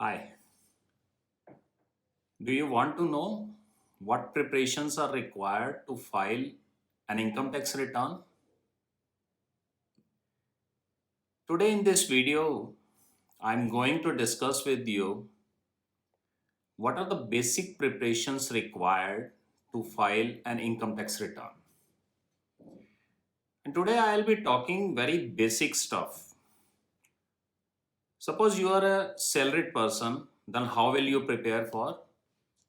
Hi, do you want to know what preparations are required to file an income tax return? Today in this video, I'm going to discuss with you what are the basic preparations required to file an income tax return. And today I'll be talking very basic stuff. Suppose you are a salaried person, then how will you prepare for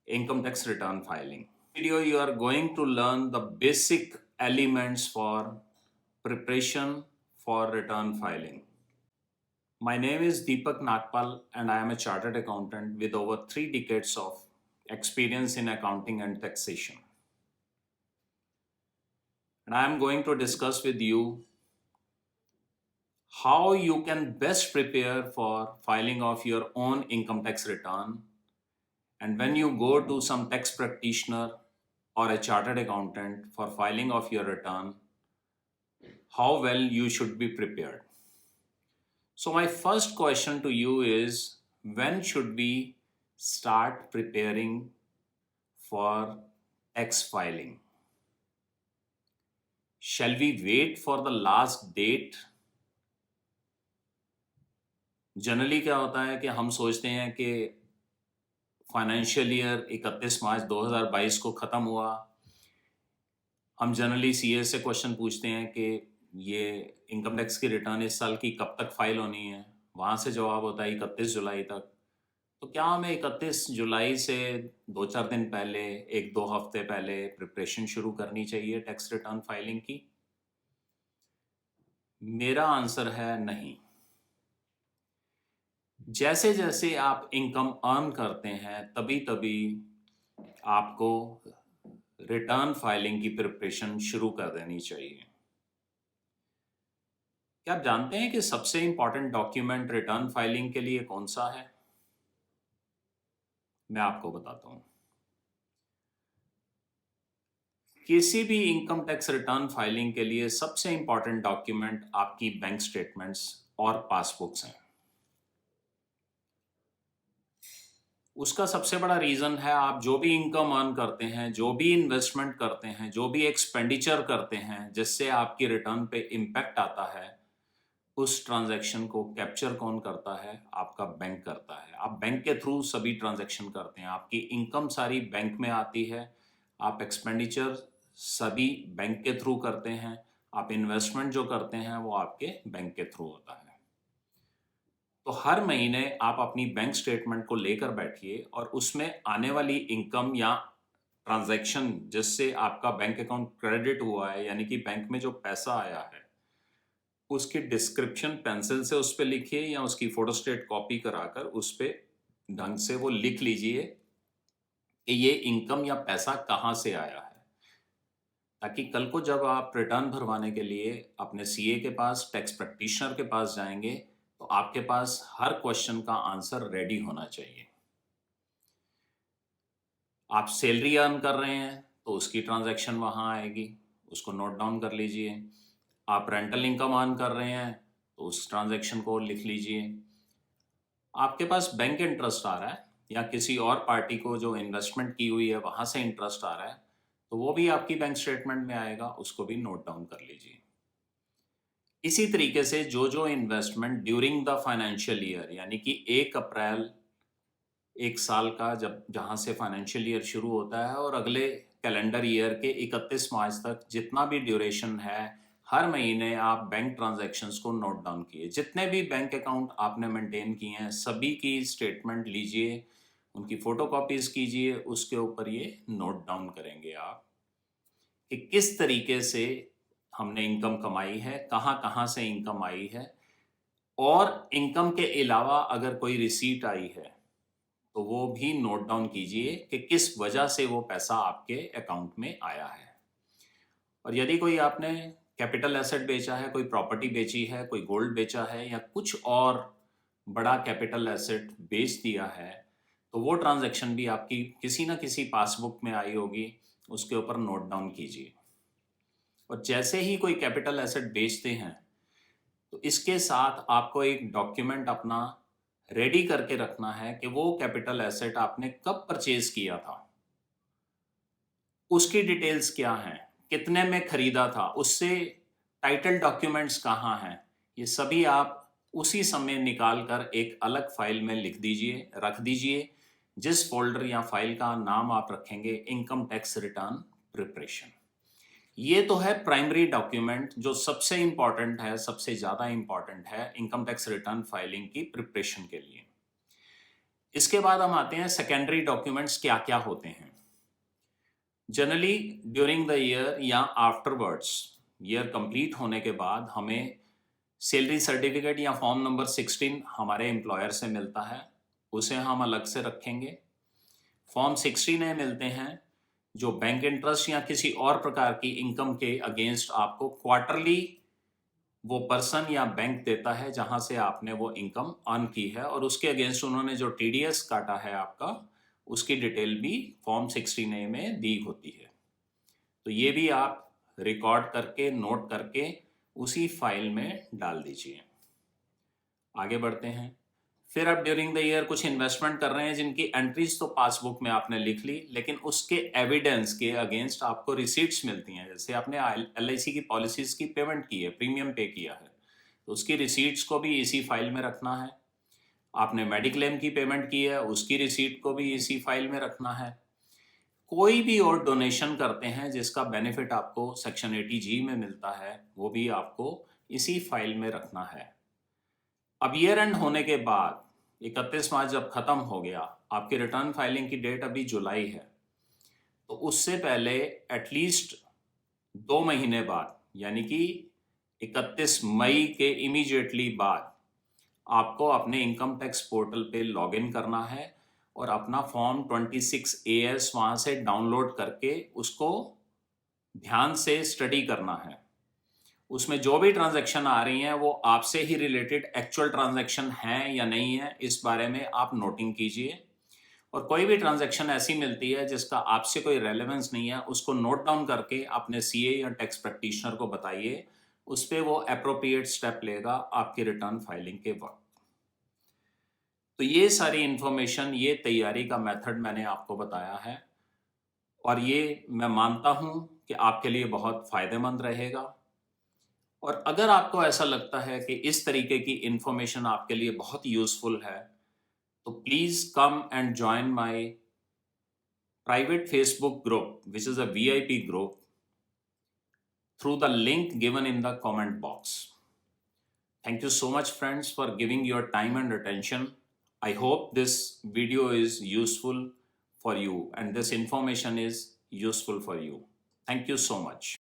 income tax return filing? Video you are going to learn the basic elements for preparation for return filing. My name is Deepak Nagpal and I am a chartered accountant with over 3 decades of experience in accounting and taxation. And I am going to discuss with you how you can best prepare for filing of your own income tax return. And when you go to some tax practitioner or a chartered accountant for filing of your return, how well you should be prepared. So my first question to you is, when should we start preparing for tax filing? Shall we wait for the last date? Generally क्या होता है कि हम सोचते हैं कि financial year 31 मार्च 2022 को ख़त्म हुआ। हम जनरली सीए से क्वेश्चन पूछते हैं कि ये इनकम टैक्स की रिटर्न इस साल की कब तक फाइल होनी है। वहाँ से जवाब होता है 31 जुलाई तक। तो क्या हमें 31 जुलाई से 2-4 दिन पहले, 1-2 हफ्ते पहले प्रिपरेशन शुरू करनी चाहिए टैक्स रिटर्न फाइलिंग की? मेरा आंसर है नहीं। जैसे जैसे आप इनकम अर्न करते हैं तभी तभी आपको रिटर्न फाइलिंग की प्रिपरेशन शुरू कर देनी चाहिए। क्या आप जानते हैं कि सबसे इंपॉर्टेंट डॉक्यूमेंट रिटर्न फाइलिंग के लिए कौन सा है? मैं आपको बताता हूं। किसी भी इनकम टैक्स रिटर्न फाइलिंग के लिए सबसे इंपॉर्टेंट डॉक्यूमेंट आपकी बैंक स्टेटमेंट्स और पासबुक्स हैं। उसका सबसे बड़ा रीज़न है, आप जो भी इनकम अर्न करते हैं, जो भी इन्वेस्टमेंट करते हैं, जो भी एक्सपेंडिचर करते हैं जिससे आपकी रिटर्न पे इम्पैक्ट आता है, उस ट्रांजैक्शन को कैप्चर कौन करता है? आपका बैंक करता है। आप बैंक के थ्रू सभी ट्रांजैक्शन करते हैं। आपकी इनकम सारी बैंक में आती है, आप एक्सपेंडिचर सभी बैंक के थ्रू करते हैं, आप इन्वेस्टमेंट जो करते हैं वो आपके बैंक के थ्रू होता है। तो हर महीने आप अपनी बैंक स्टेटमेंट को लेकर बैठिए और उसमें आने वाली इनकम या ट्रांजैक्शन जिससे आपका बैंक अकाउंट क्रेडिट हुआ है, यानी कि बैंक में जो पैसा आया है, उसकी डिस्क्रिप्शन पेंसिल से उस पर लिखिए या उसकी फोटोस्टेट कॉपी कराकर उस पर ढंग से वो लिख लीजिए कि ये इनकम या पैसा कहाँ से आया है, ताकि कल को जब आप रिटर्न भरवाने के लिए अपने सीए के पास, टैक्स प्रैक्टिशनर के पास जाएंगे तो आपके पास हर क्वेश्चन का आंसर रेडी होना चाहिए। आप सैलरी अर्न कर रहे हैं तो उसकी ट्रांजैक्शन वहाँ आएगी, उसको नोट डाउन कर लीजिए। आप रेंटल इनकम अर्न कर रहे हैं तो उस ट्रांजैक्शन को लिख लीजिए। आपके पास बैंक इंटरेस्ट आ रहा है या किसी और पार्टी को जो इन्वेस्टमेंट की हुई है वहाँ से इंटरेस्ट आ रहा है, तो वो भी आपकी बैंक स्टेटमेंट में आएगा, उसको भी नोट डाउन कर लीजिए। इसी तरीके से जो जो investment during the financial year, यानी कि 1 अप्रैल एक साल का जब जहाँ से फाइनेंशियल ईयर शुरू होता है और अगले कैलेंडर ईयर के 31 मार्च तक जितना भी ड्यूरेशन है, हर महीने आप बैंक ट्रांजैक्शंस को नोट डाउन किए। जितने भी बैंक अकाउंट आपने मेंटेन किए हैं सभी की स्टेटमेंट लीजिए, उनकी फोटोकॉपीज कीजिए, उसके ऊपर ये नोट डाउन करेंगे आप कि किस तरीके से हमने इनकम कमाई है, कहाँ कहाँ से इनकम आई है, और इनकम के अलावा अगर कोई रिसीट आई है तो वो भी नोट डाउन कीजिए कि किस वजह से वो पैसा आपके अकाउंट में आया है। और यदि कोई आपने कैपिटल एसेट बेचा है, कोई प्रॉपर्टी बेची है, कोई गोल्ड बेचा है या कुछ और बड़ा कैपिटल एसेट बेच दिया है, तो वो ट्रांजैक्शन भी आपकी किसी ना किसी पासबुक में आई होगी, उसके ऊपर नोट डाउन कीजिए। और जैसे ही कोई कैपिटल एसेट बेचते हैं तो इसके साथ आपको एक डॉक्यूमेंट अपना रेडी करके रखना है कि वो कैपिटल एसेट आपने कब परचेज किया था, उसकी डिटेल्स क्या हैं, कितने में खरीदा था, उससे टाइटल डॉक्यूमेंट्स कहाँ हैं, ये सभी आप उसी समय निकाल कर एक अलग फाइल में लिख दीजिए, रख दीजिए, जिस फोल्डर या फाइल का नाम आप रखेंगे इनकम टैक्स रिटर्न प्रिपरेशन। ये तो है प्राइमरी डॉक्यूमेंट जो सबसे इंपॉर्टेंट है, सबसे ज़्यादा इंपॉर्टेंट है इनकम टैक्स रिटर्न फाइलिंग की प्रिपरेशन के लिए। इसके बाद हम आते हैं सेकेंडरी डॉक्यूमेंट्स क्या क्या होते हैं। जनरली ड्यूरिंग द ईयर या आफ्टरवर्ड्स, ईयर कंप्लीट होने के बाद हमें सैलरी सर्टिफिकेट या फॉर्म नंबर 16 हमारे एम्प्लॉयर से मिलता है, उसे हम अलग से रखेंगे। फॉर्म 16A मिलते हैं जो बैंक इंटरेस्ट या किसी और प्रकार की इनकम के अगेंस्ट आपको क्वार्टरली वो पर्सन या बैंक देता है जहां से आपने वो इनकम अर्न की है, और उसके अगेंस्ट उन्होंने जो टीडीएस काटा है आपका, उसकी डिटेल भी फॉर्म 16A में दी होती है। तो ये भी आप रिकॉर्ड करके नोट करके उसी फाइल में डाल दीजिए। आगे बढ़ते हैं। फिर आप ड्यूरिंग द ईयर कुछ इन्वेस्टमेंट कर रहे हैं जिनकी एंट्रीज तो पासबुक में आपने लिख ली, लेकिन उसके एविडेंस के अगेंस्ट आपको रिसीट्स मिलती हैं। जैसे आपने एलआईसी की पॉलिसीज की पेमेंट की है, प्रीमियम पे किया है, तो उसकी रिसीट्स को भी इसी फाइल में रखना है। आपने मेडिक्लेम की पेमेंट की है, उसकी रिसीट को भी इसी फाइल में रखना है। कोई भी और डोनेशन करते हैं जिसका बेनिफिट आपको सेक्शन 80G में मिलता है, वो भी आपको इसी फाइल में रखना है। अब ईयर एंड होने के बाद 31 मार्च जब खत्म हो गया, आपकी रिटर्न फाइलिंग की डेट अभी जुलाई है, तो उससे पहले एटलीस्ट 2 महीने बाद, यानी कि 31 मई के इमीडिएटली बाद आपको अपने इनकम टैक्स पोर्टल पे लॉगिन करना है और अपना फॉर्म 26AS वहाँ से डाउनलोड करके उसको ध्यान से स्टडी करना है। उसमें जो भी ट्रांजैक्शन आ रही हैं वो आपसे ही रिलेटेड एक्चुअल ट्रांजैक्शन हैं या नहीं है, इस बारे में आप नोटिंग कीजिए। और कोई भी ट्रांजैक्शन ऐसी मिलती है जिसका आपसे कोई रेलेवेंस नहीं है, उसको नोट डाउन करके अपने सीए या टैक्स प्रैक्टिशनर को बताइए, उस पर वो अप्रोप्रिएट स्टेप लेगा आपकी रिटर्न फाइलिंग के वक्त। तो ये सारी इंफॉर्मेशन, ये तैयारी का मेथड मैंने आपको बताया है, और ये मैं मानता हूँ कि आपके लिए बहुत फ़ायदेमंद रहेगा। और अगर आपको ऐसा लगता है कि इस तरीके की इंफॉर्मेशन आपके लिए बहुत यूजफुल है, तो please come and join my private Facebook group which is a VIP group through the link given in the comment box. Thank you so much friends for giving your time and attention. I hope this video is useful for you and this information is useful for you. Thank you so much.